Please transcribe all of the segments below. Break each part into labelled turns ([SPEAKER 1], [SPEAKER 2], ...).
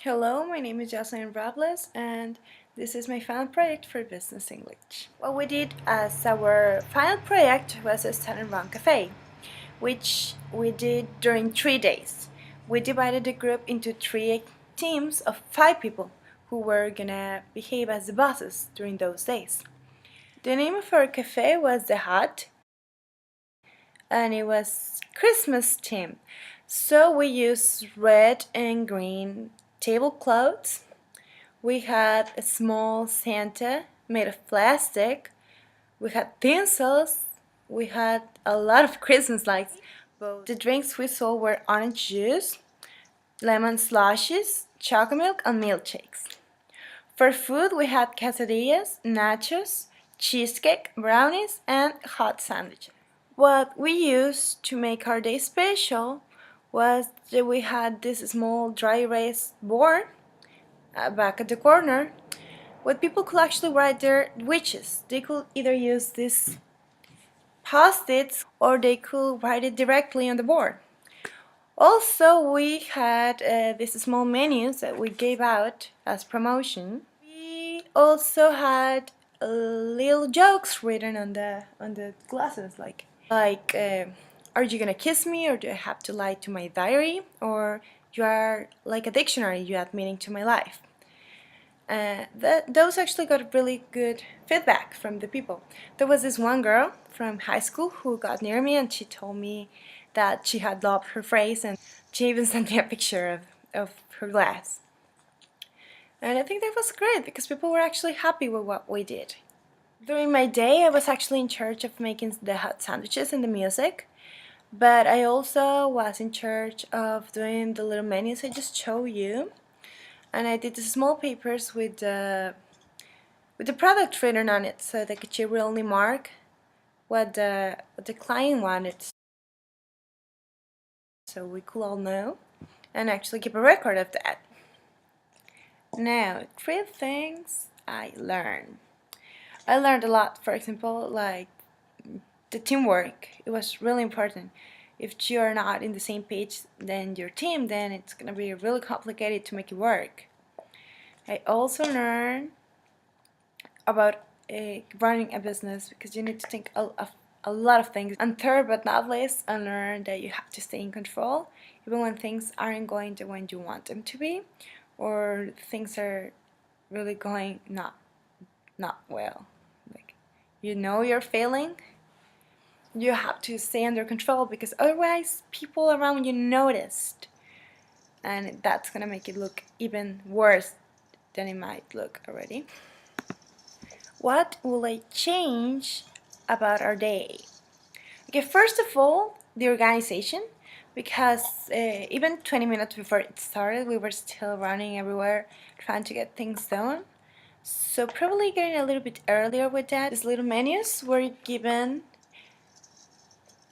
[SPEAKER 1] Hello, my name is Jocelyn Robles, and this is my final project for Business English. What we did as our final project was a stand and run cafe, which we did during 3 days. We divided the group into three teams of 5 people who were gonna behave as the bosses during those days. The name of our cafe was The Hut, and it was Christmas themed. So we used red and green tablecloths. We had a small Santa made of plastic. We had tinsels. We had a lot of Christmas lights. The drinks we sold were orange juice, lemon slushes, chocolate milk, and milkshakes. For food, we had quesadillas, nachos, cheesecake, brownies, and hot sandwiches. What we used to make our day special was that we had this small dry erase board back at the corner where people could actually write their wishes. They could either use these post-its or they could write it directly on the board. Also, we had these small menus that we gave out as promotion. We also had little jokes written on the glasses, like are you gonna kiss me, or do I have to lie to my diary, or you are like a dictionary, you add meaning to my life. Those actually got really good feedback from the people. There was this one girl from high school who got near me and she told me that she had loved her phrase, and she even sent me a picture of her glass. And I think that was great because people were actually happy with what we did. During my day, I was actually in charge of making the hot sandwiches and the music, but I also was in charge of doing the little menus I just showed you. And I did the small papers with the product written on it, so they could really mark what the client wanted, so we could all know and actually keep a record of that. Now, 3 things I learned. I learned a lot. For example, like the teamwork. It was really important. If you are not in the same page than your team, then it's gonna be really complicated to make it work. I also learned about running a business because you need to think of a lot of things. And third but not least, I learned that you have to stay in control even when things aren't going the way you want them to be, or things are really going not well. Like, you know you're failing, you have to stay under control because otherwise people around you noticed, and that's gonna make it look even worse than it might look already. What will I change about our day? Okay, first of all, the organization, because even 20 minutes before it started, we were still running everywhere trying to get things done. So probably getting a little bit earlier with that. These little menus were given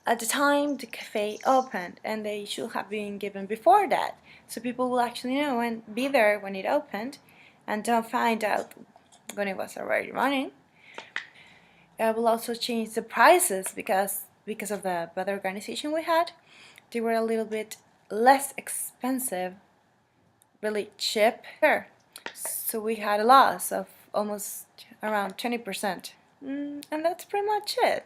[SPEAKER 1] at the time the cafe opened, and they should have been given before that, so people will actually know and be there when it opened and don't find out when it was already running. I will also change the prices because of the better organization we had. They were a little bit less expensive, really cheap. So we had a loss of almost around 20%. And that's pretty much it.